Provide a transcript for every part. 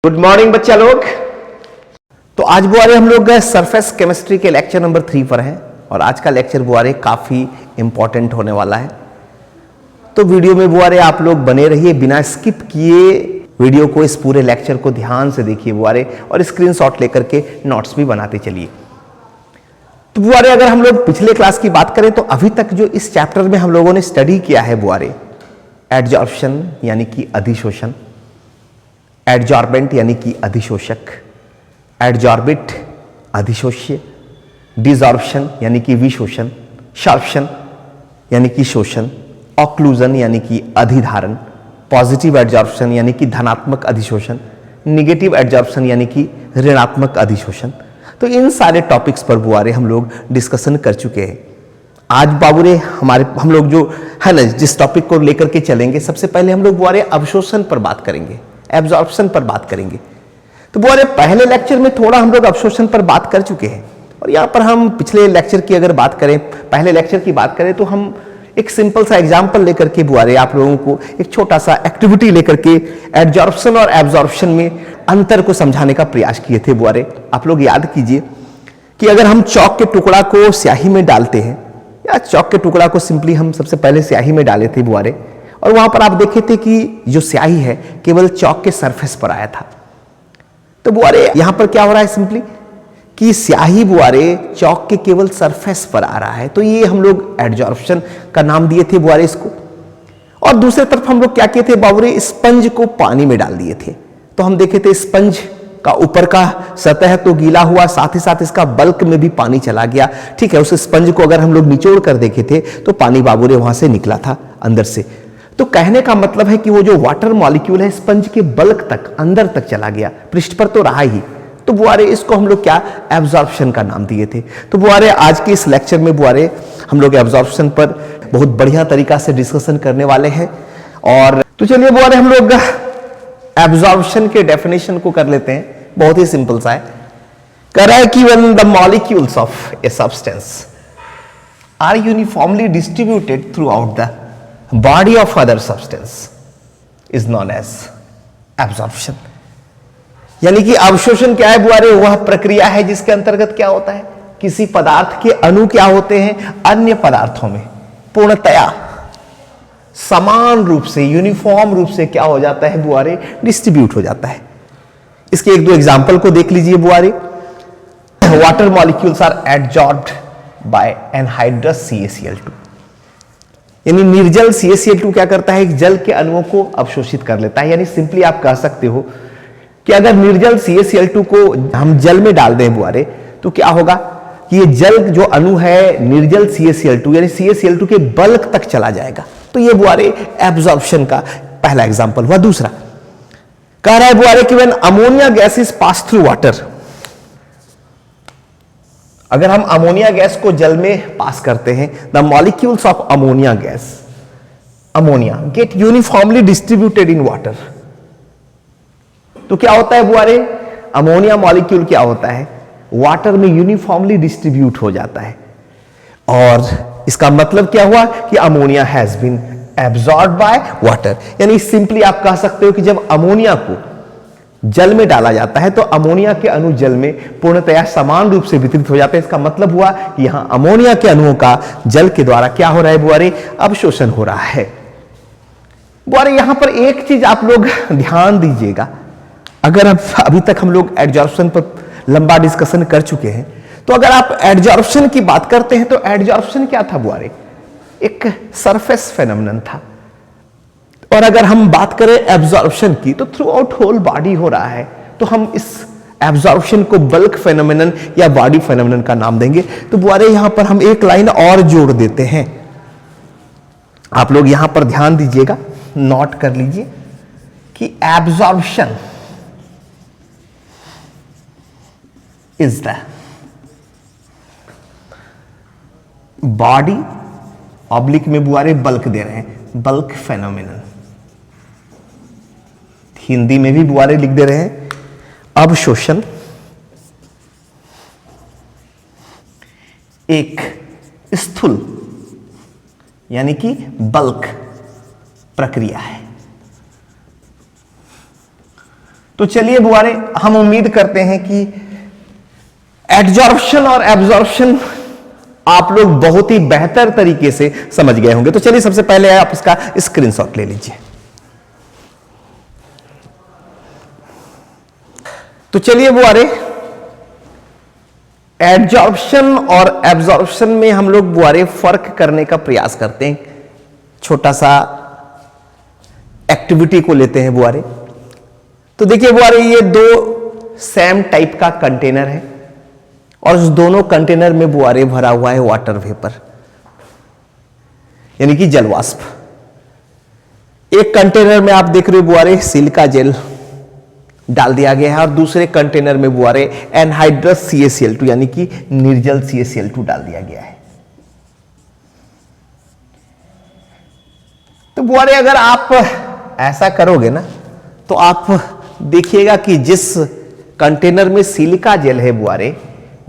Good morning बच्चा लोग। तो आज बुआरे हम लोग सरफेस केमिस्ट्री के लेक्चर नंबर 3 पर हैं और आज का लेक्चर बुआरे काफी इंपॉर्टेंट होने वाला है। तो वीडियो में बुआरे आप लोग बने रहिए, बिना स्किप किए वीडियो को, इस पूरे लेक्चर को ध्यान से देखिए बुआरे, और स्क्रीनशॉट लेकर के नोट्स भी बनाते चलिए। तो बुआरे अगर हम लोग पिछले क्लास की बात करें तो अभी तक जो इस चैप्टर में हम लोगों ने स्टडी किया है बुआरे, एडजॉर्प्शन यानी कि अधिशोषण, एडजॉर्बेंट यानी कि अधिशोषक, एडजॉर्बिट अधिशोष्य, डिजॉर्प्शन यानी कि विशोषण, शॉर्प्शन यानी कि शोषण, ऑक्लूजन यानी कि अधिधारण, पॉजिटिव एडजॉर्प्शन यानी कि धनात्मक अधिशोषण, निगेटिव एडजॉर्प्शन यानी कि ऋणात्मक अधिशोषण। तो इन सारे टॉपिक्स पर बुआरे हम लोग डिस्कशन कर चुके हैं। आज बाबूरे हम लोग जो है ना, जिस टॉपिक को लेकर के चलेंगे, सबसे पहले हम लोग बुआरे अवशोषण पर बात करेंगे, एब्जॉर्प्शन पर बात करेंगे। तो बुआरे पहले लेक्चर में थोड़ा हम लोग अवशोषण पर बात कर चुके हैं और यहाँ पर हम पिछले लेक्चर की अगर बात करें, पहले लेक्चर की बात करें, तो हम एक सिंपल सा एग्जांपल लेकर के बुआरे आप लोगों को एक छोटा सा एक्टिविटी लेकर के एडजॉर्प्शन और एब्जॉर्प्शन में अंतर को समझाने का प्रयास किए थे बुआरे। आप लोग याद कीजिए कि अगर हम चौक के टुकड़ा को स्याही में डालते हैं, या चौक के टुकड़ा को सिंपली हम सबसे पहले स्याही में डाले थे बुआरे, और वहां पर आप देखे थे कि जो स्याही है केवल चौक के सरफेस पर आया था। तो बुआरे यहां पर क्या हो रहा है सिंपली कि स्याही बुआरे चौक के केवल सरफेस पर आ रहा है, तो ये हम लोग एडजॉर्प्शन का नाम दिए थे बुआरे इसको। और दूसरी तरफ हम लोग क्या किए थे बाबूरे, स्पंज को पानी में डाल दिए थे। तो हम देखे थे स्पंज का ऊपर का सतह तो गीला हुआ, साथ ही साथ इसका बल्क में भी पानी चला गया। ठीक है, उस स्पंज को अगर हम लोग निचोड़ कर देखे थे तो पानी बाबूरे वहां से निकला था अंदर से। तो कहने का मतलब है कि वो जो वाटर मॉलिक्यूल है स्पंज के बल्क तक, अंदर तक चला गया, पृष्ठ पर तो रहा ही। तो बुआरे इसको हम लोग क्या, एब्जॉर्प्शन का नाम दिए थे। तो बुआरे आज के इस लेक्चर में बुआरे हम लोग एब्जॉर्प्शन पर बहुत बढ़िया तरीका से डिस्कशन करने वाले हैं। और तो चलिए बुआरे हम लोग एब्जॉर्प्शन के डेफिनेशन को कर लेते हैं। बहुत ही सिंपल सा है, कह रहा है कि when the molecules of a substance are uniformly distributed throughout the body of other substance is known as absorption. यानी कि अवशोषण क्या है बुआरे, वह प्रक्रिया है जिसके अंतर्गत क्या होता है, किसी पदार्थ के अणु क्या होते हैं अन्य पदार्थों में पूर्णतया समान रूप से, यूनिफॉर्म रूप से क्या हो जाता है बुआरे, डिस्ट्रीब्यूट हो जाता है। इसके एक दो एग्जांपल को देख लीजिए बुआरे। Water molecules are adsorbed by anhydrous CaCl2। यानी निर्जल CaCl2 क्या करता है, जल के अणुओं को अवशोषित कर लेता है। यानी सिंपली आप कह सकते हो कि अगर निर्जल CaCl2 को हम जल में डाल दें बुआरे, तो क्या होगा कि ये जल जो अणु है निर्जल CaCl2 यानी CaCl2 के बल्क तक चला जाएगा। तो ये बुआरे एब्जॉर्प्शन का पहला एग्जांपल हुआ। दूसरा कह रहा है बुआरे कि when ammonia gas is pass through water, अगर हम अमोनिया गैस को जल में पास करते हैं, the molecules of ammonia gas, ammonia get uniformly distributed in water. तो क्या होता है बुआरे, अमोनिया मॉलिक्यूल क्या होता है, वाटर में यूनिफॉर्मली डिस्ट्रीब्यूट हो जाता है। और इसका मतलब क्या हुआ कि ammonia has been absorbed by water. यानी सिंपली आप कह सकते हो कि जब अमोनिया को जल में डाला जाता है तो अमोनिया के अणु जल में पूर्णतया समान रूप से वितरित हो जाते हैं। इसका मतलब हुआ कि यहां अमोनिया के अणुओं का जल के द्वारा क्या हो रहा है बुआरे, अवशोषण हो रहा है। बुआरे यहां पर एक चीज आप लोग ध्यान दीजिएगा, अगर अभी तक हम लोग एडजॉर्प्शन पर लंबा डिस्कशन कर चुके हैं, तो अगर आप एडजॉर्प्शन की बात करते हैं तो एडजॉर्प्शन क्या था बुआरे, एक सरफेस फेनोमेनन था। और अगर हम बात करें एब्जॉर्प्शन की, तो थ्रू आउट होल बॉडी हो रहा है। तो हम इस एब्जॉर्प्शन को बल्क फेनोमेनन या बॉडी फेनोमेनन का नाम देंगे। तो बुआरे यहां पर हम एक लाइन और जोड़ देते हैं, आप लोग यहां पर ध्यान दीजिएगा, नोट कर लीजिए कि absorption is the body oblique में बुआरे बल्क दे रहे हैं, बल्क फेनोमेनन। हिंदी में भी बुआरे लिख दे रहे हैं अवशोषण एक स्थूल यानी कि बल्क प्रक्रिया है। तो चलिए बुआरे, हम उम्मीद करते हैं कि एडजॉर्प्शन और एब्जॉर्प्शन आप लोग बहुत ही बेहतर तरीके से समझ गए होंगे। तो चलिए सबसे पहले आप इसका स्क्रीनशॉट ले लीजिए। तो चलिए बुआरे, एडजॉर्प्शन और एब्जॉर्प्शन में हम लोग बुआरे फर्क करने का प्रयास करते हैं। छोटा सा एक्टिविटी को लेते हैं बुआरे। तो देखिए बुआरे, ये दो सेम टाइप का कंटेनर है और उस दोनों कंटेनर में बुआरे भरा हुआ है वाटर वेपर, यानी कि जलवाष्प। एक कंटेनर में आप देख रहे हो बुआरे सिलिका जेल डाल दिया गया है और दूसरे कंटेनर में बुआरे एनहाइड्रस CaCl2 यानी कि निर्जल CaCl2 डाल दिया गया है। तो बुआरे, अगर आप ऐसा करोगे ना तो आप देखिएगा कि जिस कंटेनर में सिलिका जेल है बुआरे,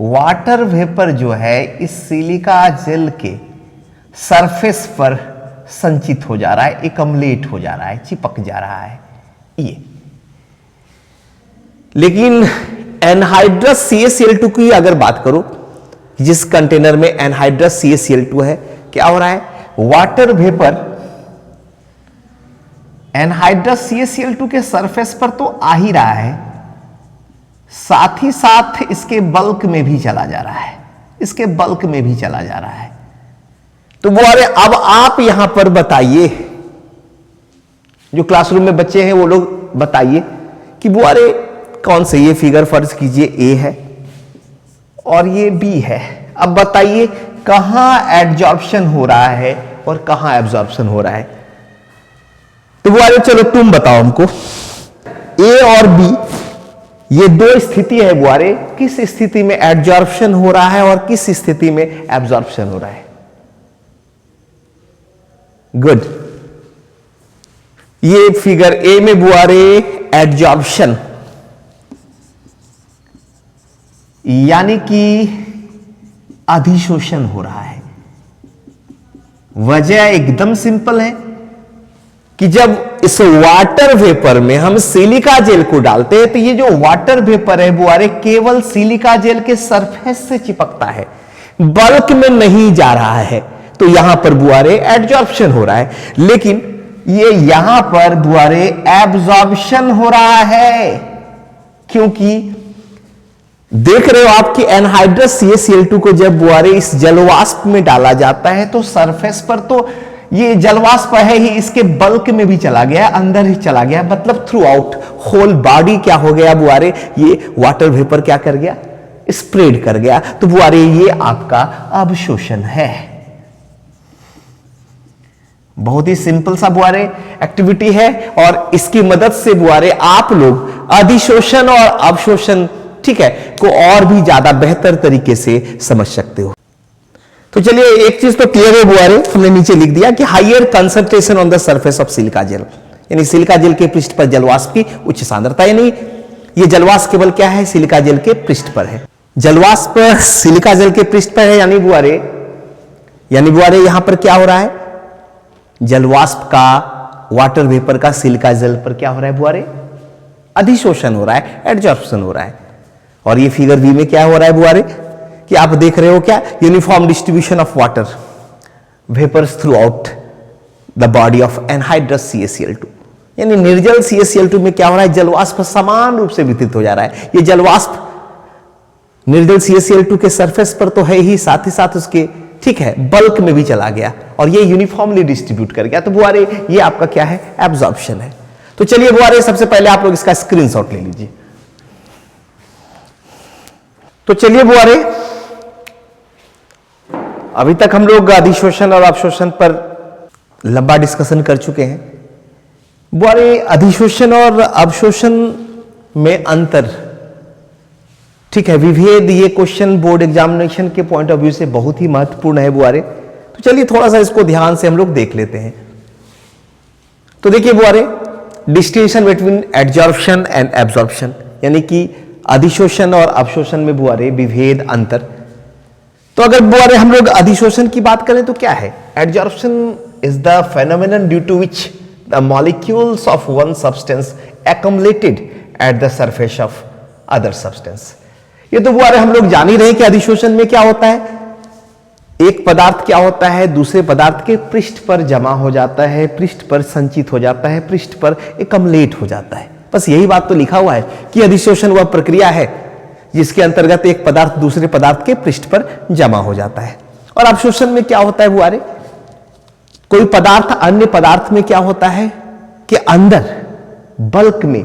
वाटर वेपर जो है इस सिलिका जेल के सरफेस पर संचित हो जा रहा है, एकमलेट हो जा रहा है, चिपक जा रहा है ये। लेकिन एनहाइड्रस CaCl2 की अगर बात करो, जिस कंटेनर में एनहाइड्रस CaCl2 है, क्या हो रहा है? वाटर वेपर एनहाइड्रस CaCl2 के सरफेस पर तो आ ही रहा है, साथ ही साथ इसके बल्क में भी चला जा रहा है, इसके बल्क में भी चला जा रहा है। तो बुआरे, अब आप यहां पर बताइए, जो क्लासरूम में बच्चे हैं वो लोग बताइए कि बुआरे कौन से, ये फिगर फर्ज कीजिए A है और ये B है। अब बताइए कहां एडजॉर्प्शन हो रहा है और कहां एब्जॉर्प्शन हो रहा है। तो बुआरे चलो तुम बताओ हमको, A और B ये दो स्थिति है बुआरे, किस स्थिति में एडजॉर्प्शन हो रहा है और किस स्थिति में एब्जॉर्प्शन हो रहा है? गुड। ये फिगर A में बुआरे एडजॉर्प्शन यानी कि अधिशोषण हो रहा है। वजह एकदम सिंपल है कि जब इस वाटर वेपर में हम सिलिका जेल को डालते हैं तो ये जो वाटर वेपर है बुआरे केवल सिलिका जेल के सरफेस से चिपकता है, बल्क में नहीं जा रहा है। तो यहां पर बुआरे एडजॉर्प्शन हो रहा है, लेकिन ये यहां पर बुआरे एब्जॉर्प्शन हो रहा है, क्योंकि देख रहे हो आपकी एनहाइड्रस CaCl2 को जब बुआरे इस जलवाष्प में डाला जाता है तो सरफेस पर तो ये जलवाष्प है ही, इसके बल्क में भी चला गया, अंदर ही चला गया, मतलब थ्रू आउट होल बॉडी क्या हो गया बुआरे, ये वाटर वेपर क्या कर गया? स्प्रेड कर गया। तो बुआरे ये आपका अवशोषण है। बहुत ही सिंपल सा बुआरे एक्टिविटी है और इसकी मदद से बुआरे आप लोग अधिशोषण और अवशोषण, ठीक है, को और भी ज्यादा बेहतर तरीके से समझ सकते हो। तो चलिए एक चीज तो क्लियर है बुआरे, हमने नीचे लिख दिया कि higher concentration on the surface of silica gel, यानी सिलिका जेल के पृष्ठ पर जलवाष्प की उच्च सांद्रता, यानी ये जलवाष्प केवल क्या है? सिलिका जेल के पृष्ठ पर है। जलवाष्प सिलिका जेल के पृष्ठ पर है, यानी बुआरे यहां पर क्या हो रहा है? जलवाष्प का, वाटर वेपर का सिलिका जेल पर क्या हो रहा है बुआरे? अधिशोषण हो रहा है, एडजॉर्प्शन हो रहा है। और ये फिगर बी में क्या हो रहा है बुआरे कि आप देख रहे हो क्या? Uniform distribution of water vapours throughout the body of anhydrous CaCl2, यानी निर्जल CaCl2 में क्या हो रहा है? जलवाष्प समान रूप से वितरित हो जा रहा है। ये जलवाष्प निर्जल CaCl2 के सरफेस पर तो है ही, साथ ही साथ उसके, ठीक है, बल्क में भी चला गया और ये यूनिफॉर्मली डिस्ट्रीब्यूट कर गया। तो बुआरे ये आपका क्या है? एब्जॉर्प्शन है। तो चलिए बुआरे सबसे पहले आप लोग इसका स्क्रीनशॉट ले लीजिए। तो चलिए बुआरे, अभी तक हम लोग अधिशोषण और अवशोषण पर लंबा डिस्कशन कर चुके हैं। बुआरे अधिशोषण और अवशोषण में अंतर, ठीक है, विभेद, ये क्वेश्चन बोर्ड एग्जामिनेशन के पॉइंट ऑफ व्यू से बहुत ही महत्वपूर्ण है बुआरे। तो चलिए थोड़ा सा इसको ध्यान से हम लोग देख लेते हैं। तो देखिए बुआरे, distinction between adsorption and absorption, यानी कि अधिशोषण और अवशोषण में बुआरे विभेद, अंतर। तो अगर बुआरे हम लोग अधिशोषण की बात करें तो क्या है? Adsorption is the phenomenon due to which the molecules of one substance accumulated at the surface of other substance. ये तो बुआरे हम लोग जान ही रहे हैं कि अधिशोषण में क्या होता है, एक पदार्थ क्या होता है दूसरे पदार्थ के पृष्ठ पर जमा हो जाता है, पृष्ठ पर संचित हो जाता है, पृष्ठ पर एकमलेट हो जाता है। बस यही बात तो लिखा हुआ है कि अधिशोषण वह प्रक्रिया है जिसके अंतर्गत एक पदार्थ दूसरे पदार्थ के पृष्ठ पर जमा हो जाता है। और अवशोषण में क्या होता है बुआरे, कोई पदार्थ अन्य पदार्थ में क्या होता है कि अंदर बल्क में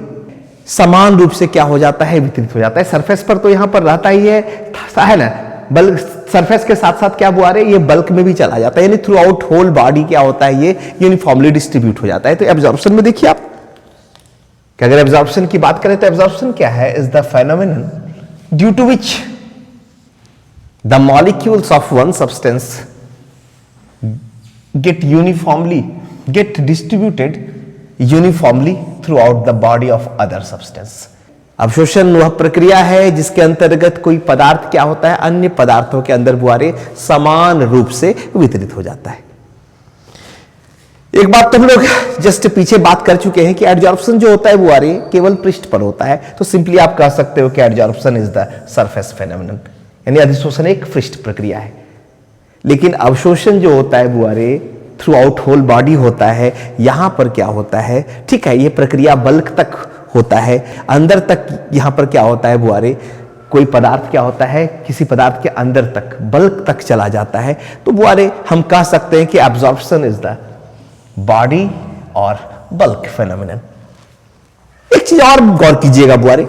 समान रूप से क्या हो जाता है, वितरित हो जाता है। सरफेस पर तो यहां पर रहता ही है ना, बल्क सरफेस के साथ साथ क्या बुआरे ये बल्क में भी चला जाता है, यानी थ्रू आउट होल बॉडी क्या होता है ये यूनिफॉर्मली डिस्ट्रीब्यूट हो जाता है। तो एब्जॉर्प्शन में देखिए आप कि अगर एब्जॉर्प्शन की बात करें तो एब्जॉर्प्शन क्या है, is the phenomenon due to which the molecules of one substance get distributed uniformly throughout the body of other substance। अवशोषण वह प्रक्रिया है जिसके अंतर्गत कोई पदार्थ क्या होता है अन्य पदार्थों के अंदर बुआरे समान रूप से वितरित हो जाता है। एक बात तो हम लोग जस्ट पीछे बात कर चुके हैं कि एडजॉर्प्शन जो होता है बुआरे केवल पृष्ठ पर होता है, तो सिंपली आप कह सकते हो कि adsorption is the surface phenomenon, यानी अधिशोषण एक पृष्ठ प्रक्रिया है। लेकिन अवशोषण जो होता है बुआरे थ्रू आउट होल बॉडी होता है, यहां पर क्या होता है, ठीक है, ये प्रक्रिया बल्क तक होता है, अंदर तक यहां पर क्या होता है बुआरे, कोई पदार्थ क्या होता है किसी पदार्थ के अंदर तक बल्क तक चला जाता है। तो बुआरे हम कह सकते हैं कि एब्जॉर्प्शन इज द बॉडी और बल्क फेनोमेनन। एक चीज और गौर कीजिएगा बुआरे,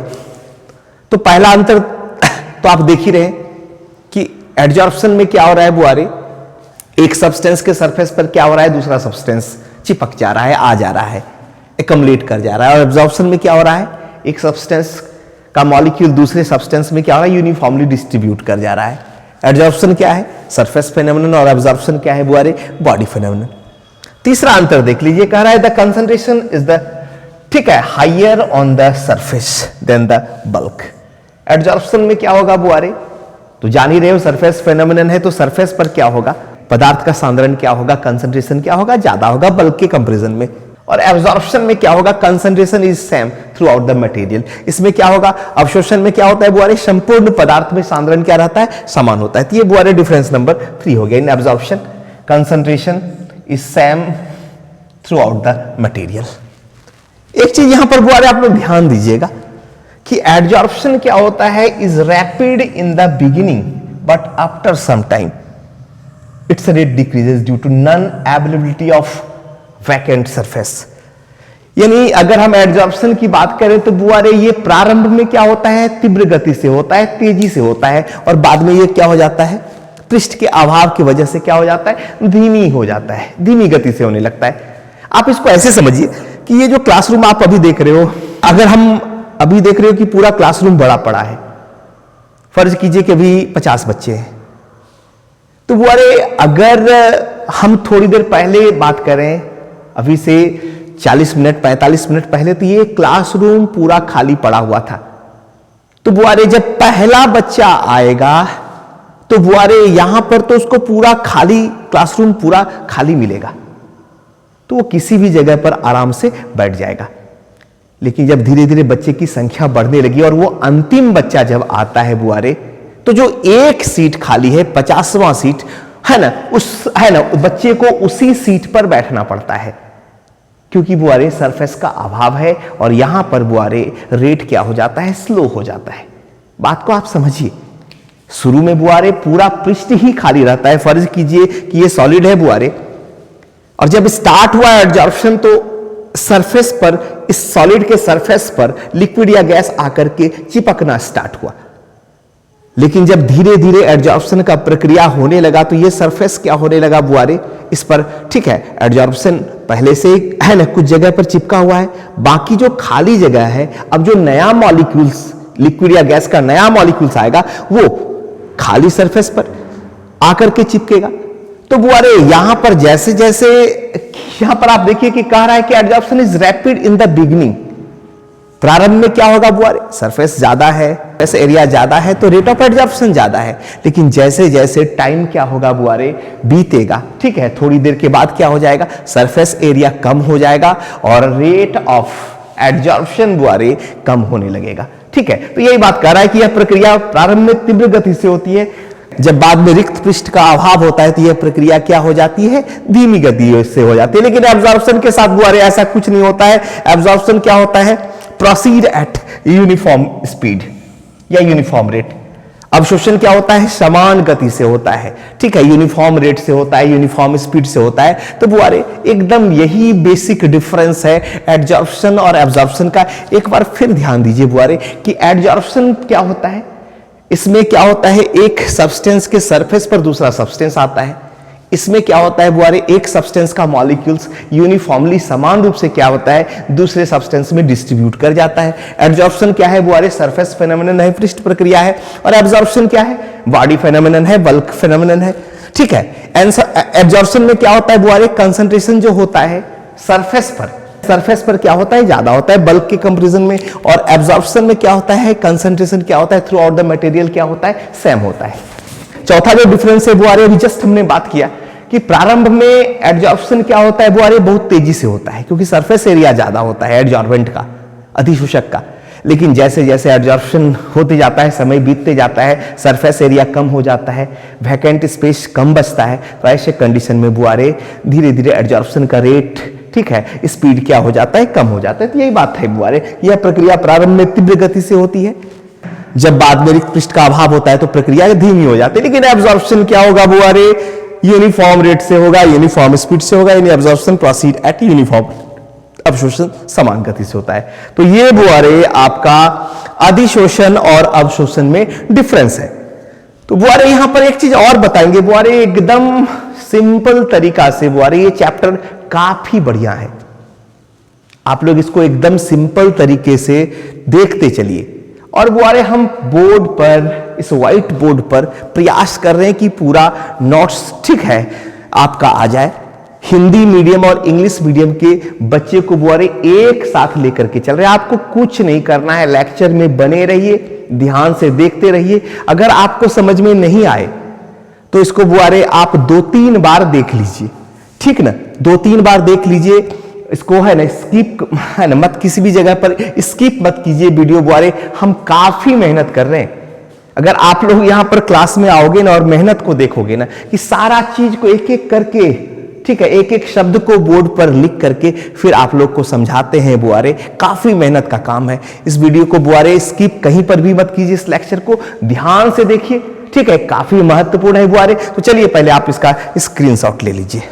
तो पहला अंतर तो आप देख ही रहे कि एडजॉर्प्शन में क्या हो रहा है बुआरे, एक सब्सटेंस के सरफेस पर क्या हो रहा है दूसरा सब्सटेंस चिपक जा रहा है, आ जा रहा है, एकमलेट कर जा रहा है। और एब्जॉर्प्शन में क्या हो रहा है, एक सब्सटेंस का मॉलिक्यूल दूसरे सब्सटेंस में क्या हो रहा है यूनिफॉर्मली डिस्ट्रीब्यूट कर जा रहा है। एडजॉर्प्शन क्या है सरफेस फेनोमेनन और एब्जॉर्प्शन क्या है बुआरे बॉडी फेनोमेनन। तीसरा अंतर देख लीजिए, कह रहा है द कंसंट्रेशन इज द, ठीक है, higher on the surface than the bulk. Adsorption में क्या होगा बुआरे, तो जान ही रहे हो सरफेस फेनोमेनन है तो सरफेस पर क्या होगा, पदार्थ का सांद्रण क्या होगा, कंसंट्रेशन क्या होगा, ज्यादा होगा बल्क के कंपैरिजन में। और एब्जॉर्प्शन में क्या होगा, concentration is same through out the material. इसमें क्या होगा, अवशोषण में क्या होता है बुआरे, संपूर्ण पदार्थ में सांद्रण क्या रहता है, समान होता है। तो ये बुआरे डिफरेंस नंबर 3 हो गया। इन absorption concentration is same through out the material. एक चीज यहां पर बुआरे आप लोग ध्यान दीजिएगा कि एडजॉर्प्शन क्या होता है, is rapid in the beginning but after some time its rate decreases due to non-availability of vacant surface। यानी अगर हम एडजॉर्प्शन की बात करें तो बुआरे ये प्रारंभ में क्या होता है, तीव्र गति से होता है, तेजी से होता है, और बाद में ये क्या हो जाता है, पृष्ठ के अभाव की वजह से क्या हो जाता है, धीमी हो जाता है, धीमी गति से होने लगता है। आप इसको ऐसे समझिए कि ये जो क्लासरूम आप अभी देख रहे हो, अगर हम अभी देख रहे हो कि पूरा क्लासरूम बड़ा पड़ा है, फर्ज कीजिए कि अभी 50 बच्चे हैं, तो बुआरे अगर हम थोड़ी देर पहले बात करें, अभी से 40 मिनट 45 मिनट पहले, तो ये क्लासरूम पूरा खाली पड़ा हुआ था। तो बुआरे जब पहला बच्चा आएगा तो बुआरे यहां पर तो उसको पूरा खाली क्लासरूम पूरा खाली मिलेगा, तो वो किसी भी जगह पर आराम से बैठ जाएगा। लेकिन जब धीरे धीरे बच्चे की संख्या बढ़ने लगी और वो अंतिम बच्चा जब आता है बुआरे, तो जो एक सीट खाली है 50वां सीट है ना, बच्चे को उसी सीट पर बैठना पड़ता है, क्योंकि बुआरे सरफेस का अभाव है और यहां पर बुआरे रेट क्या हो जाता है, स्लो हो जाता है। बात को आप समझिए, शुरू में बुआरे पूरा पृष्ठ ही खाली रहता है, फर्ज कीजिए कि ये सॉलिड है बुआरे, और जब स्टार्ट हुआ एडजॉर्प्शन तो सरफेस पर, इस सॉलिड के सरफेस पर लिक्विड या गैस आकर के चिपकना स्टार्ट हुआ। लेकिन जब धीरे धीरे एडजॉर्प्शन का प्रक्रिया होने लगा तो ये सरफेस क्या होने लगा बुआरे, इस पर, ठीक है, एडजॉर्प्शन पहले से है ना कुछ जगह पर चिपका हुआ है, बाकी जो खाली जगह है, अब जो नया मॉलिक्यूल्स लिक्विड या गैस का नया मॉलिक्यूल्स आएगा वो खाली सरफेस पर आकर के चिपकेगा। तो बुआरे यहां पर जैसे जैसे यहां पर आप देखिए कि कह रहा है कि adsorption is rapid in the beginning. प्रारंभ में क्या होगा बुआरे, सरफेस ज्यादा है, ऐसे एरिया ज्यादा है तो रेट ऑफ एडजॉर्प्शन ज्यादा है। लेकिन जैसे जैसे टाइम क्या होगा बुआरे, बीतेगा, ठीक है, थोड़ी देर के बाद क्या हो जाएगा, सरफेस एरिया कम हो जाएगा और रेट ऑफ एडजॉर्प्शन बुआरे कम होने लगेगा। ठीक है, तो यही बात कर रहा है कि यह प्रक्रिया प्रारंभ में तीव्र गति से होती है, जब बाद में रिक्त पृष्ठ का अभाव होता है तो यह प्रक्रिया क्या हो जाती है, धीमी गति से हो जाती है। लेकिन एब्जॉर्प्शन के साथ बुआरे ऐसा कुछ नहीं होता है। एब्जॉर्प्शन क्या होता है, प्रोसीड एट यूनिफॉर्म स्पीड या यूनिफॉर्म रेट। अवशोषण क्या होता है, समान गति से होता है। ठीक है, यूनिफॉर्म रेट से होता है, यूनिफॉर्म स्पीड से होता है। तो बुआरे एकदम यही बेसिक डिफरेंस है एडजॉर्प्शन और एब्जॉर्प्शन का। एक बार फिर ध्यान दीजिए बुआरे कि एडजॉर्प्शन क्या होता है, इसमें क्या होता है, एक सब्सटेंस के सरफेस पर दूसरा सब्सटेंस आता है। इसमें क्या होता है बुआरे, एक सब्सटेंस का मॉलिक्यूल्स यूनिफॉर्मली समान रूप से क्या होता है, दूसरे सब्सटेंस में डिस्ट्रीब्यूट कर जाता है। एडजॉर्प्शन क्या है बुआरे, सरफेस फेनोमेनन है, पृष्ठ प्रक्रिया है। और एब्जॉर्प्शन क्या है, बॉडी फेनोमेनन है, बल्क फेनोमेनन है। ठीक है, एब्जॉर्प्शन में क्या होता है बुआरे, कंसंट्रेशन जो होता है सरफेस पर क्या होता है, ज्यादा होता है बल्क के कंपैरिजन में। और एब्जॉर्प्शन में क्या होता है, कंसंट्रेशन क्या होता है, थ्रू आउट द मटेरियल क्या होता है, सेम होता है। चौथा जो डिफरेंस है बुआरे, अभी जस्ट हमने बात किया कि प्रारंभ में एडजॉर्प्शन क्या होता है बुआरे, बहुत तेजी से होता है क्योंकि सरफेस एरिया ज्यादा होता है एडजॉर्बेंट का, अधिशोषक का। लेकिन जैसे जैसे एडजॉर्प्शन होते जाता है, समय बीतते जाता है, सरफेस एरिया कम हो जाता है, वैकेंट स्पेस कम बचता है, तो ऐसे कंडीशन में बुआरे धीरे धीरे एडजॉर्प्शन का रेट, ठीक है, स्पीड क्या हो जाता है, कम हो जाता है। तो यही बात है बुआरे, यह प्रक्रिया प्रारंभ में तीव्र गति से होती है, जब बाद में रिक्त पृष्ठ का अभाव होता है तो प्रक्रिया धीमी हो जाती है। लेकिन एब्जॉर्प्शन क्या होगा बुआरे, यूनिफॉर्म रेट से होगा, यूनिफॉर्म स्पीड से होगा, यानी एब्जॉर्प्शन प्रोसीड एट यूनिफॉर्म, अवशोषण समान गति से होता है। तो ये बुआरे आपका अधिशोषण और अवशोषण में डिफरेंस है। तो बुआरे यहां पर एक चीज और बताएंगे बुआरे, एकदम सिंपल तरीका से बुआरे, ये चैप्टर काफी बढ़िया है, आप लोग इसको एकदम सिंपल तरीके से देखते चलिए। और बुआरे हम बोर्ड पर, इस व्हाइट बोर्ड पर प्रयास कर रहे हैं कि पूरा नोट्स, ठीक है, आपका आ जाए। हिंदी मीडियम और इंग्लिश मीडियम के बच्चे को बुआरे एक साथ लेकर के चल रहे हैं। आपको कुछ नहीं करना है, लेक्चर में बने रहिए, ध्यान से देखते रहिए। अगर आपको समझ में नहीं आए तो इसको बुआरे आप 2-3 बार देख लीजिए, ठीक ना, 2-3 बार देख लीजिए इसको, है ना, स्किप है ना, मत किसी भी जगह पर स्किप मत कीजिए वीडियो बुआरे। हम काफी मेहनत कर रहे हैं। अगर आप लोग यहां पर क्लास में आओगे ना और मेहनत को देखोगे ना कि सारा चीज को एक एक करके, ठीक है, एक एक शब्द को बोर्ड पर लिख करके फिर आप लोग को समझाते हैं बुआरे, काफी मेहनत का काम है। इस वीडियो को बुआरे स्किप कहीं पर भी मत कीजिए, इस लेक्चर को ध्यान से देखिए, ठीक है, काफी महत्वपूर्ण है बुआरे। तो चलिए पहले आप इसका स्क्रीनशॉट ले लीजिए।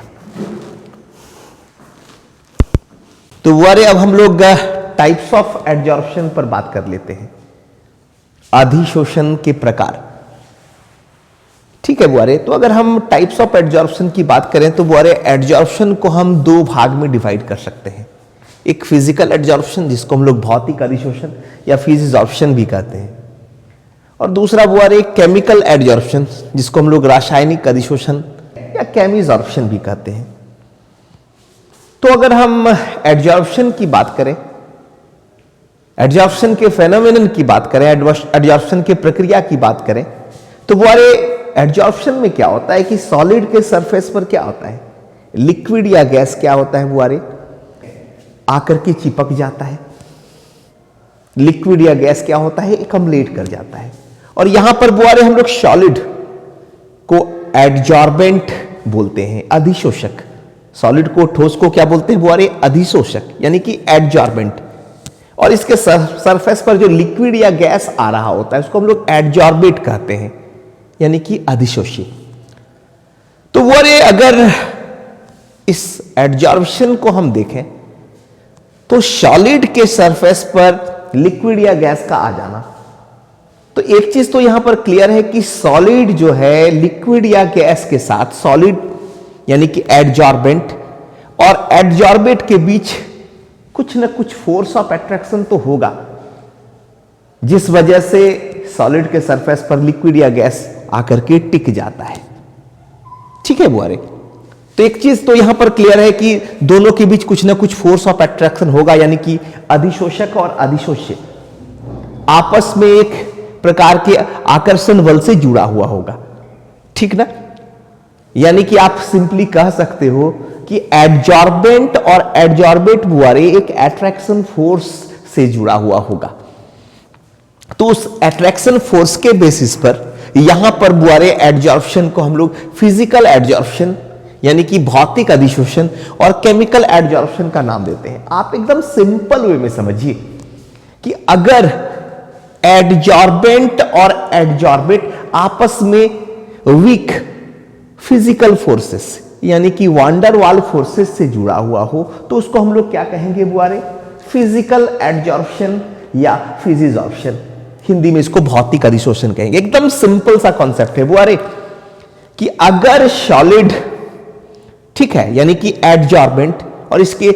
तो बुआरे अब हम लोग टाइप्स ऑफ एडजॉर्प्शन पर बात कर लेते हैं, अधिशोषण के प्रकार। ठीक है बुआरे, तो अगर हम टाइप्स ऑफ एडजॉर्प्शन की बात करें तो बुआरे एडजॉर्प्शन को हम 2 भाग में डिवाइड कर सकते हैं। एक फिजिकल एडजॉर्प्शन जिसको हम लोग भौतिक अधिशोषण या फिजिजॉर्प्शन भी कहते हैं, और दूसरा बुआरे केमिकल एडजॉर्प्शन जिसको हम लोग रासायनिक अधिशोषण या केमिजॉर्प्शन भी कहते हैं। तो अगर हम एडजॉर्प्शन की बात करें, एडजॉर्प्शन के फेनोमेनन की बात करें, एडजॉर्प्शन के प्रक्रिया की बात करें, तो बुआरे एडजॉर्प्शन में क्या होता है कि सॉलिड के सरफेस पर क्या होता है, लिक्विड या गैस क्या होता है बुआरे, आकर के चिपक जाता है। लिक्विड या गैस क्या होता है, एकम्युलेट कर जाता है। और यहां पर बुआरे हम लोग सॉलिड को एडजॉर्बेंट बोलते हैं, अधिशोषक। सॉलिड को, ठोस को क्या बोलते हैं बुआरे, अधिशोषक, यानी कि एडजॉर्बेंट। और इसके सरफेस पर जो लिक्विड या गैस आ रहा होता है उसको हम लोग एडजॉर्बेट कहते हैं, यानी कि अधिशोषी। तो बुआरे अगर इस एडजॉर्प्शन को हम देखें तो सॉलिड के सरफेस पर लिक्विड या गैस का आ जाना, तो एक चीज तो यहां पर क्लियर है कि सॉलिड जो है लिक्विड या गैस के साथ, सॉलिड यानी कि एडजॉर्बेंट और एडजॉर्बेट के बीच कुछ ना कुछ फोर्स ऑफ अट्रैक्शन तो होगा, जिस वजह से सॉलिड के सरफेस पर लिक्विड या गैस आकर के टिक जाता है। ठीक है बुआरे, तो एक चीज तो यहां पर क्लियर है कि दोनों के बीच कुछ ना कुछ फोर्स ऑफ अट्रैक्शन होगा, यानी कि अधिशोषक और अधिशोष्य आपस में एक प्रकार के आकर्षण बल से जुड़ा हुआ होगा, ठीक ना। यानी कि आप सिंपली कह सकते हो कि एडजॉर्बेंट और एडजॉर्बेट बुआरे एक एट्रैक्शन फोर्स से जुड़ा हुआ होगा। तो उस एट्रैक्शन फोर्स के बेसिस पर यहां पर बुआरे एडजॉर्प्शन को हम लोग फिजिकल एडजॉर्प्शन यानी कि भौतिक अधिशोषण और केमिकल एडजॉर्प्शन का नाम देते हैं। आप एकदम सिंपल वे में समझिए कि अगर एडजॉर्बेंट और एडजॉर्बेट आपस में वीक फिजिकल फोर्सेस यानी कि वांडर वाल फोर्सेस से जुड़ा हुआ हो तो उसको हम लोग क्या कहेंगे बुआरे? फिजिकल एडजॉर्प्शन या फिजिजॉर्प्शन। हिंदी में इसको भौतिक अधिशोषण कहेंगे। एकदम सिंपल सा कॉन्सेप्ट है बुआरे कि अगर सॉलिड, ठीक है, यानी कि एडजॉर्बेंट और इसके,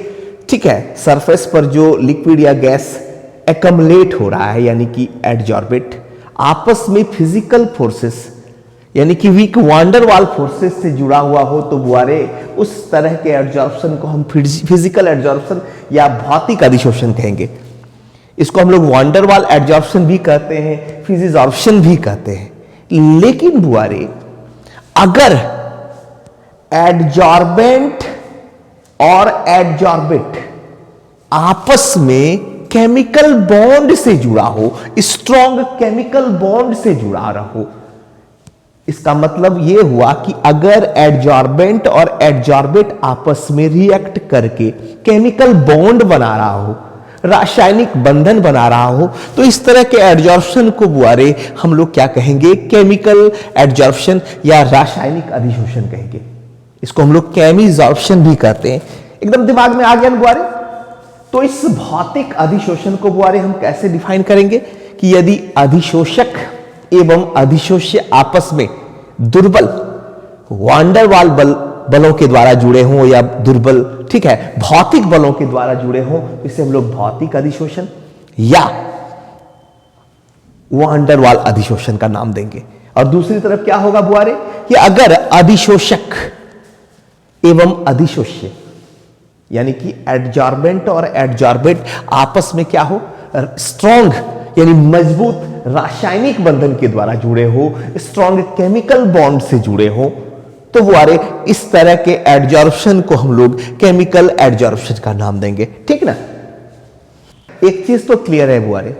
ठीक है, सरफेस पर जो लिक्विड या गैस एकमलेट हो रहा है यानी कि एडजॉर्बेट, आपस में फिजिकल फोर्सेस यानी कि वीक वांडर वाल फोर्सेस से जुड़ा हुआ हो तो बुआरे उस तरह के एडजॉर्प्शन को हम फिजिकल एडजॉर्प्शन या भौतिक अधिशोषण कहेंगे। इसको हम लोग वांडर वाल एडजॉर्प्शन भी कहते हैं, फिजिजॉर्प्शन भी कहते हैं। लेकिन बुआरे अगर एडजॉर्बेंट और एडजॉर्बेट आपस में केमिकल बॉन्ड से जुड़ा हो, स्ट्रॉन्ग केमिकल बॉन्ड से जुड़ा रहो, इसका मतलब यह हुआ कि अगर एडजॉर्बेंट और एडजॉर्बेट आपस में रिएक्ट करके केमिकल बॉन्ड बना रहा हो, रासायनिक बंधन बना रहा हो, तो इस तरह के एडजॉर्प्शन को बुआरे हम लोग क्या कहेंगे? केमिकल एडजॉर्प्शन या रासायनिक अधिशोषण कहेंगे। इसको हम लोग केमिजॉर्प्शन भी कहते हैं। एकदम दिमाग में आ गया ना बुआरे? तो इस भौतिक अधिशोषण को बुआरे हम कैसे डिफाइन करेंगे कि यदि अधिशोषक एवं अधिशोष्य आपस में दुर्बल वांडर वाल बलों के द्वारा जुड़े हों या दुर्बल, ठीक है, भौतिक बलों के द्वारा जुड़े हों, इसे हम लोग भौतिक अधिशोषण या वांडर वाल अधिशोषण का नाम देंगे। और दूसरी तरफ क्या होगा बुआरे कि अगर अधिशोषक एवं अधिशोष्य यानी कि एडजॉर्बेंट और एडजॉर्बेट आपस में क्या हो? स्ट्रॉन्ग यानी मजबूत रासायनिक बंधन के द्वारा जुड़े हो, स्ट्रॉन्ग केमिकल बॉन्ड से जुड़े हो, तो बुआरे इस तरह के एडजॉर्प्शन को हम लोग केमिकल एडजॉर्प्शन का नाम देंगे। ठीक ना? एक चीज तो क्लियर है बुआरे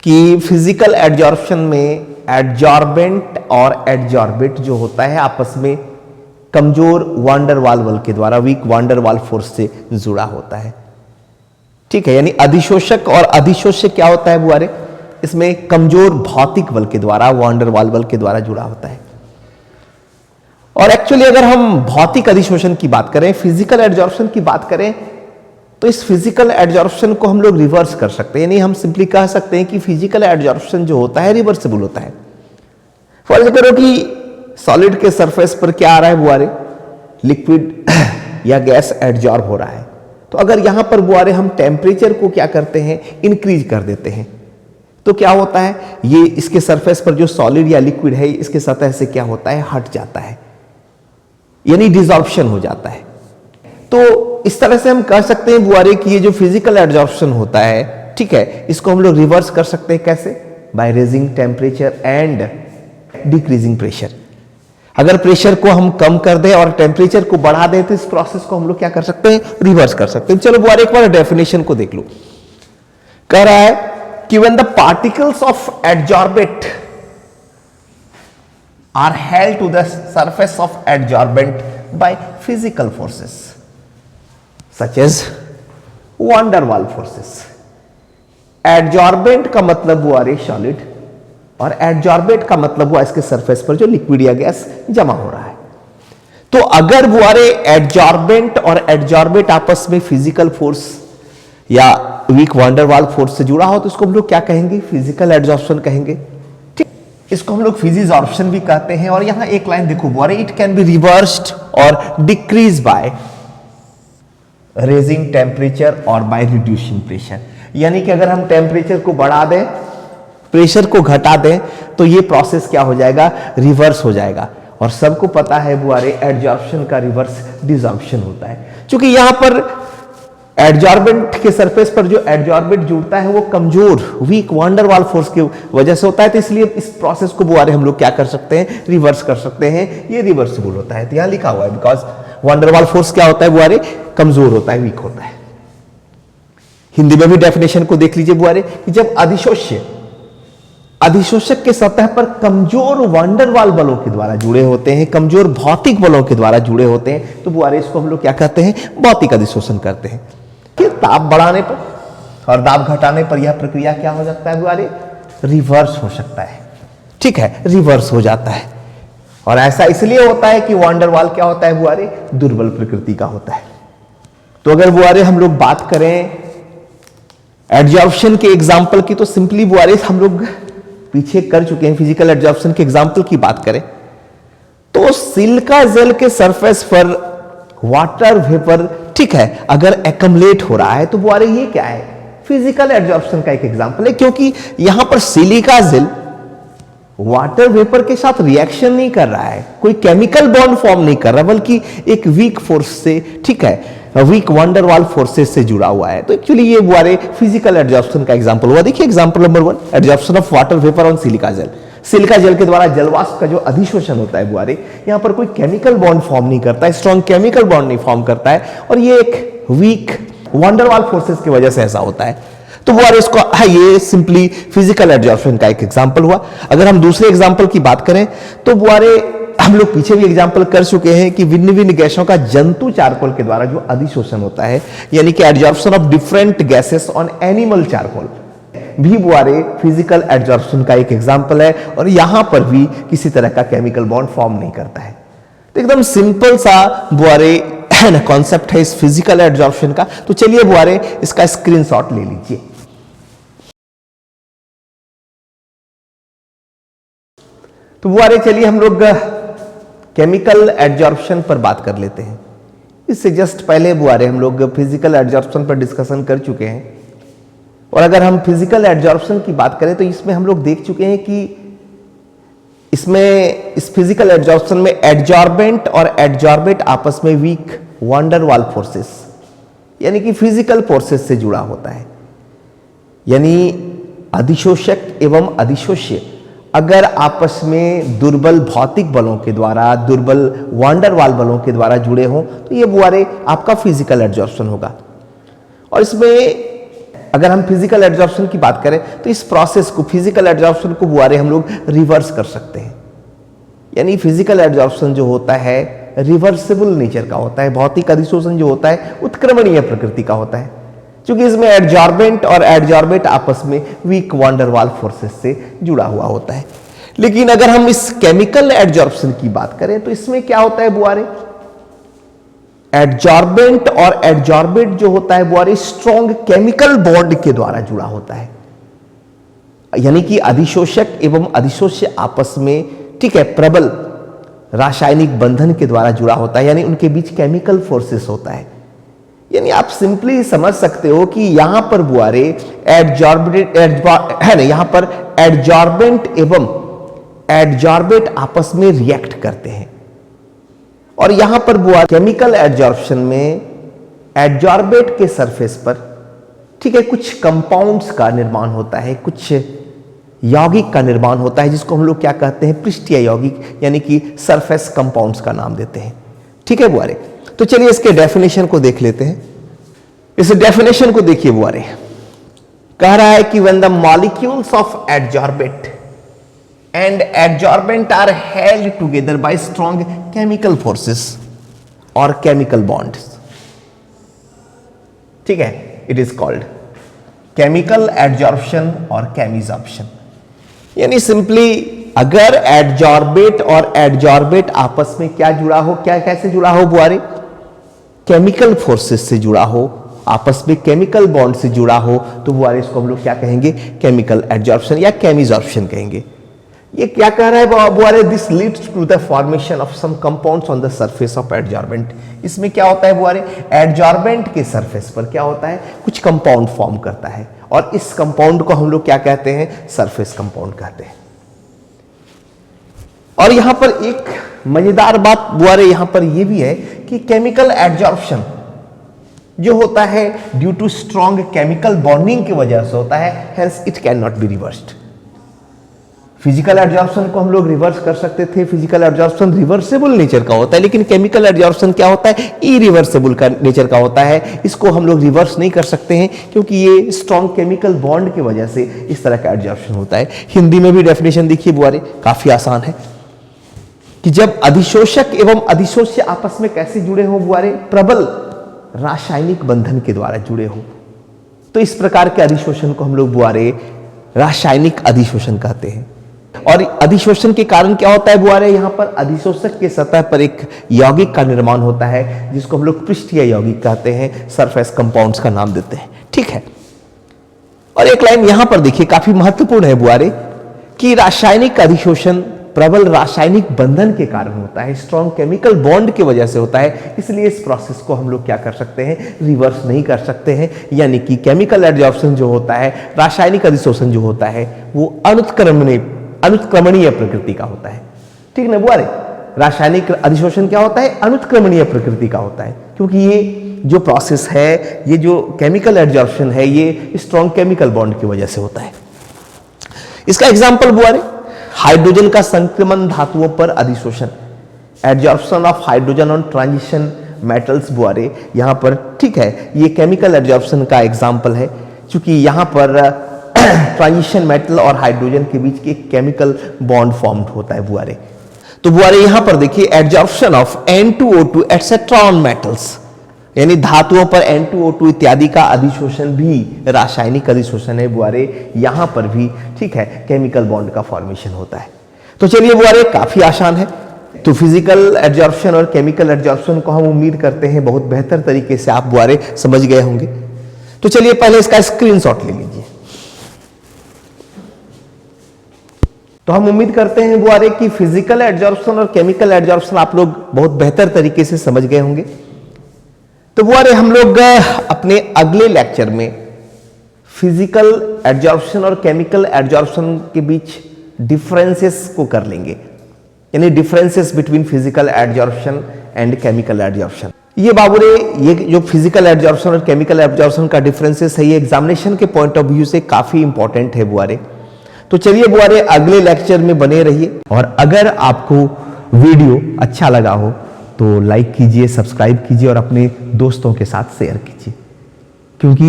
कि फिजिकल एडजॉर्प्शन में एडजॉर्बेंट और एडजॉर्बेट जो होता है आपस में कमजोर वांडर वाल बल के द्वारा, वीक वांडर वाल फोर्स से जुड़ा होता है। ठीक है, यानी अधिशोषक और अधिशोष्य क्या होता है बुआरे? इसमें कमजोर भौतिक बल के द्वारा, वांडर वाल बल के द्वारा जुड़ा होता है। और एक्चुअली अगर हम भौतिक अधिशोषण की बात करें, फिजिकल एडजॉर्प्शन की बात करें, तो इस फिजिकल एडजॉर्प्शन को हम लोग रिवर्स कर सकते हैं। यानी हम सिंपली कह सकते हैं कि फिजिकल एडजॉर्प्शन जो होता है रिवर्सिबल होता है। फर्ज करो कि सॉलिड के सरफेस पर क्या आ रहा है बुआरे? लिक्विड या गैस एडजॉर्ब हो रहा है। तो अगर यहां पर बुआरे हम टेम्परेचर को क्या करते हैं? इंक्रीज कर देते हैं, तो क्या होता है? ये इसके सरफेस पर जो सॉलिड या लिक्विड है इसके सतह से क्या होता है? हट जाता है, यानी डिसॉर्प्शन हो जाता है। तो इस तरह से हम कह सकते हैं बुआरे कि ये जो फिजिकल एडजॉर्प्शन होता है, ठीक है, इसको हम लोग रिवर्स कर सकते हैं। कैसे? By raising temperature and decreasing pressure. अगर प्रेशर को हम कम कर दें और टेम्परेचर को बढ़ा दें तो इस प्रोसेस को हम लोग क्या कर सकते हैं? रिवर्स कर सकते हैं। चलो बुआरे एक बार डेफिनेशन को देख लो। कह रहा है कि when the particles of adsorbate are held to the surface of adsorbent by physical forces such as van der Waal forces। adsorbent का मतलब हुआ रे सॉलिड और एडजॉर्बेट का मतलब हुआ इसके सरफेस पर जो लिक्विड या गैस जमा हो रहा है। तो अगर बुआरे एडजॉर्बेंट और एडजॉर्बेट आपस में फिजिकल फोर्स या वीक वांडर वाल फोर्स से जुड़ा हो तो इसको हम लोग क्या कहेंगे? फिजिकल एडजॉर्प्शन कहेंगे। ठीक, इसको हम लोग फिजिजॉर्प्शन भी कहते हैं। और यहां एक लाइन देखो बुआरे, इट कैन बी रिवर्स्ड और डिक्रीज बाय रेजिंग टेम्परेचर और बाय रिड्यूसिंग प्रेशर। यानी कि अगर हम टेम्परेचर को बढ़ा दें, प्रेशर को घटा दें, तो ये प्रोसेस क्या हो जाएगा? रिवर्स हो जाएगा। और सबको पता है बुआरे एडजॉर्प्शन का रिवर्स डिसॉर्प्शन होता है। क्योंकि यहां पर एडजॉर्बेंट के सरफेस पर जो एडजॉर्बेंट जुड़ता है वो कमजोर वीक वांडर वाल फोर्स की वजह से होता है। तो इसलिए इस प्रोसेस को बुआरे हम लोग क्या कर सकते हैं? रिवर्स कर सकते हैं। ये रिवर्सिबल होता है। तो यहां लिखा हुआ है बिकॉज वांडरवाल फोर्स क्या होता है बुआरे? कमजोर होता है, वीक होता है। हिंदी में भी डेफिनेशन को देख लीजिए बुआरे कि जब अधिशोषक के सतह पर कमजोर वांडरवाल बलों के द्वारा जुड़े होते हैं, कमजोर भौतिक बलों के द्वारा जुड़े होते हैं, तो बुआरे इसको हम लोग क्या कहते हैं? भौतिक अधिशोषण करते हैं। फिर दाब बढ़ाने पर और दाब घटाने पर यह प्रक्रिया क्या हो सकता है बुआरे? रिवर्स हो सकता है। ठीक है, रिवर्स हो जाता है। और ऐसा इसलिए होता है कि वांडरवाल क्या होता है बुआरे? दुर्बल प्रकृति का होता है। तो अगर बुआरे हम लोग बात करें एडजॉर्प्शन के एग्जाम्पल की, तो सिंपली बुआरे हम लोग पीछे कर चुके हैं। फिजिकल एडजॉर्प्शन के एग्जाम्पल की बात करें तो सिलिका जेल के सरफेस पर वाटर वेपर, ठीक है, अगर एक्युमुलेट हो रहा है तो बुआरे ये क्या है? फिजिकल एडजॉर्प्शन का एक एग्जाम्पल है, क्योंकि यहां पर सिलिका जेल वाटर वेपर के साथ रिएक्शन नहीं कर रहा है, कोई केमिकल बॉन्ड फॉर्म नहीं कर रहा, बल्कि एक वीक फोर्स से, ठीक है, वीक वांडरवाल फोर्सेस से जुड़ा हुआ है। तो एक्चुअली ये बुआरे फिजिकल एडजॉर्प्शन का एग्जांपल हुआ। देखिए example number 1, adsorption of water vapour on silica gel. Silica gel के द्वारा जलवाष्प का जो अधिशोषण होता है बुआरे, यहां पर कोई केमिकल बॉन्ड फॉर्म नहीं करता है, स्ट्रॉन्ग केमिकल बॉन्ड नहीं फॉर्म करता है, और ये एक वीक वांडरवाल फोर्सेस की वजह से ऐसा होता है। तो बुआरे इसको ये सिंपली फिजिकल एडजॉर्प्शन का एक एग्जांपल हुआ। अगर हम दूसरे एग्जांपल की बात करें तो बुआरे हम लोग पीछे भी एग्जांपल कर चुके हैं कि भिन्न भिन्न गैसों का जंतु चारकोल के द्वारा जो अधिशोषण होता है, यानी कि adsorption of different gases on animal charcoal, भी बुआरे फिजिकल एडजॉर्प्शन का एक एग्जांपल है। और यहां पर भी किसी तरह का केमिकल बॉन्ड फॉर्म नहीं करता है। तो एकदम सिंपल सा बुआरे कॉन्सेप्ट है इस फिजिकल एडजॉर्प्शन का। तो चलिए बुआरे इसका स्क्रीनशॉट ले लीजिए। तो बुआरे चलिए हम लोग केमिकल एडजॉर्प्शन पर बात कर लेते हैं। इससे जस्ट पहले बुआरे हम लोग फिजिकल एडजॉर्प्शन पर डिस्कशन कर चुके हैं। और अगर हम फिजिकल एडजॉर्प्शन की बात करें तो इसमें हम लोग देख चुके हैं कि इसमें इस फिजिकल एडजॉर्प्शन में एडजॉर्बेंट और एडजॉर्बेट आपस में वीक वांडरवाल फोर्सेस, यानी कि फिजिकल फोर्सेस से जुड़ा होता है। यानी अधिशोषक एवं अधिशोष्य अगर आपस में दुर्बल भौतिक बलों के द्वारा, दुर्बल वांडरवाल बलों के द्वारा जुड़े हों, तो ये बुआरे आपका फिजिकल एडजॉर्प्शन होगा। और इसमें अगर हम फिजिकल एडजॉर्प्शन की बात करें तो इस प्रोसेस को, फिजिकल एडजॉर्प्शन को बुआरे हम लोग रिवर्स कर सकते हैं। यानी फिजिकल एडजॉर्प्शन जो होता है रिवर्सिबल नेचर का होता है, भौतिक अधिशोषण जो होता है उत्क्रमणीय प्रकृति का होता है, क्योंकि इसमें एडजॉर्बेंट और एडजॉर्बेट आपस में वीक वांडरवाल फोर्सेस से जुड़ा हुआ होता है। लेकिन अगर हम इस केमिकल एडजॉर्प्शन की बात करें तो इसमें क्या होता है बुआरे? एडजॉर्बेंट और एडजॉर्बेट जो होता है बुआरे स्ट्रॉन्ग केमिकल बॉन्ड के द्वारा जुड़ा होता है। यानी कि अधिशोषक एवं अधिशोष्य आपस में, ठीक है, प्रबल रासायनिक बंधन के द्वारा जुड़ा होता है, यानी उनके बीच केमिकल फोर्सेस होता है। यानी आप सिंपली समझ सकते हो कि यहां पर बुआरे एडजॉर्बेट है ना, यहां पर एडजॉर्बेंट एवं एडजॉर्बेट आपस में रिएक्ट करते हैं। और यहां पर बुआरे केमिकल एडजॉर्प्शन में एडजॉर्बेट के सरफेस पर, ठीक है, कुछ कंपाउंड्स का निर्माण होता है, कुछ यौगिक का निर्माण होता है, जिसको हम लोग क्या कहते हैं? पृष्ठीय यौगिक, यानी कि सरफेस कंपाउंड्स का नाम देते हैं। ठीक है बुआरे, तो चलिए इसके डेफिनेशन को देख लेते हैं। इस डेफिनेशन को देखिए बुआरे, कह रहा है कि when the molecules of adsorbate and adsorbent are held together by strong chemical forces और केमिकल बॉन्ड्स, ठीक है, it is called chemical adsorption और केमिजॉर्प्शन। यानी सिंपली अगर एडजॉर्बेट और एडजॉर्बेट आपस में क्या जुड़ा हो, क्या कैसे जुड़ा हो बुआरे? केमिकल फोर्सेस से जुड़ा हो, आपस में केमिकल बॉन्ड से जुड़ा हो, तो बुआरे इसको हम लोग क्या कहेंगे? केमिकल एडजॉर्प्शन या केमिजॉर्प्शन कहेंगे। ये क्या कह रहा है बुआरे? This leads to the formation of some compounds on the surface of adsorbent. इसमें क्या होता है बुआरे? एडजॉर्बेंट के सरफेस पर क्या होता है? कुछ कंपाउंड फॉर्म करता है, और इस कंपाउंड को हम लोग क्या कहते हैं? सरफेस कंपाउंड कहते हैं। और यहां पर एक मजेदार बात बुआरे यहां पर यह भी है कि केमिकल एडजॉर्प्शन जो होता है due to strong chemical bonding की वजह से होता है, hence it can not be reversed. Physical absorption को हम लोग रिवर्स कर सकते थे। फिजिकल एब्जॉर्प्शन रिवर्सेबल नेचर का होता है, लेकिन केमिकल एब्जॉर्प्शन क्या होता है, इरिवर्सेबल का नेचर का होता है। इसको हम लोग रिवर्स नहीं कर सकते हैं क्योंकि ये स्ट्रॉन्ग केमिकल बॉन्ड की वजह से इस तरह का एब्जॉर्प्शन होता है। हिंदी में भी डेफिनेशन देखिए बुआरे, काफी आसान है कि जब अधिशोषक एवं अधिशोष्य आपस में कैसे जुड़े हों बुआरे, प्रबल रासायनिक बंधन के द्वारा जुड़े हों, तो इस प्रकार के अधिशोषण को हम लोग बुआरे रासायनिक अधिशोषण कहते हैं। और अधिशोषण के कारण क्या होता है बुआरे, यहां पर अधिशोषक के सतह पर एक यौगिक का निर्माण होता है जिसको हम लोग पृष्ठीय यौगिक कहते हैं, सरफेस कंपाउंड्स का नाम देते हैं। ठीक है, और एक लाइन यहां पर देखिए काफी महत्वपूर्ण है बुआरे कि रासायनिक अधिशोषण प्रबल रासायनिक बंधन के कारण होता है, स्ट्रॉन्ग केमिकल बॉन्ड की वजह से होता है। इसलिए इस प्रोसेस को हम लोग क्या कर सकते हैं, रिवर्स नहीं कर सकते हैं। यानी कि केमिकल एब्जॉर्प्शन जो होता है, रासायनिक अधिशोषण जो होता है, वो अनुत्क्रमणीय प्रकृति का होता है। ठीक ना बुआरे, रासायनिक अधिशोषण क्या होता है, अनुत्क्रमणीय प्रकृति का होता है, क्योंकि ये जो प्रोसेस है, ये जो केमिकल एब्जॉर्प्शन है, ये स्ट्रॉन्ग केमिकल बॉन्ड की वजह से होता है। इसका एग्जांपल बुआरे, हाइड्रोजन का संक्रमण धातुओं पर अधिशोषण, absorption of hydrogen on transition metals बुआरे, यहां पर ठीक है, ये केमिकल एब्जॉर्प्शन का एग्जांपल है, क्योंकि यहां पर ट्रांजिशन मेटल और हाइड्रोजन के बीच एक केमिकल बॉन्ड फॉर्म्ड होता है बुआरे। तो बुआरे यहां पर देखिए absorption of N2O2 etcetera on metals, यानी धातुओं पर N2O2 इत्यादि का अधिशोषण भी रासायनिक अधिशोषण है बुआरे। यहां पर भी ठीक है केमिकल बॉन्ड का फॉर्मेशन होता है। तो चलिए बुआरे, काफी आसान है। तो फिजिकल एब्जॉर्प्शन और केमिकल एब्जॉर्प्शन को हम उम्मीद करते हैं बहुत बेहतर तरीके से आप बुआरे समझ गए होंगे। तो चलिए पहले इसका स्क्रीनशॉट ले लीजिए। तो हम उम्मीद करते हैं बुआरे कि फिजिकल एब्जॉर्प्शन और केमिकल एब्जॉर्प्शन आप लोग बहुत बेहतर तरीके से समझ गए होंगे। तो बुआरे हम लोग अपने अगले लेक्चर में फिजिकल एब्जॉर्प्शन और केमिकल एब्जॉर्प्शन के बीच डिफरेंसेस को कर लेंगे, यानी differences between physical absorption and chemical absorption. ये बाबूरे, ये जो फिजिकल एब्जॉर्प्शन और केमिकल एब्जॉर्प्शन का डिफरेंसेस है, ये एग्जामिनेशन के पॉइंट ऑफ व्यू से काफी इंपॉर्टेंट है बुआरे। तो चलिए बुआरे, अगले लेक्चर में बने रहिए, और अगर आपको वीडियो अच्छा लगा हो तो लाइक कीजिए, सब्सक्राइब कीजिए और अपने दोस्तों के साथ शेयर कीजिए, क्योंकि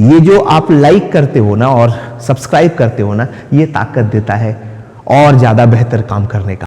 ये जो आप लाइक करते हो ना और सब्सक्राइब करते हो ना, ये ताकत देता है और ज्यादा बेहतर काम करने का।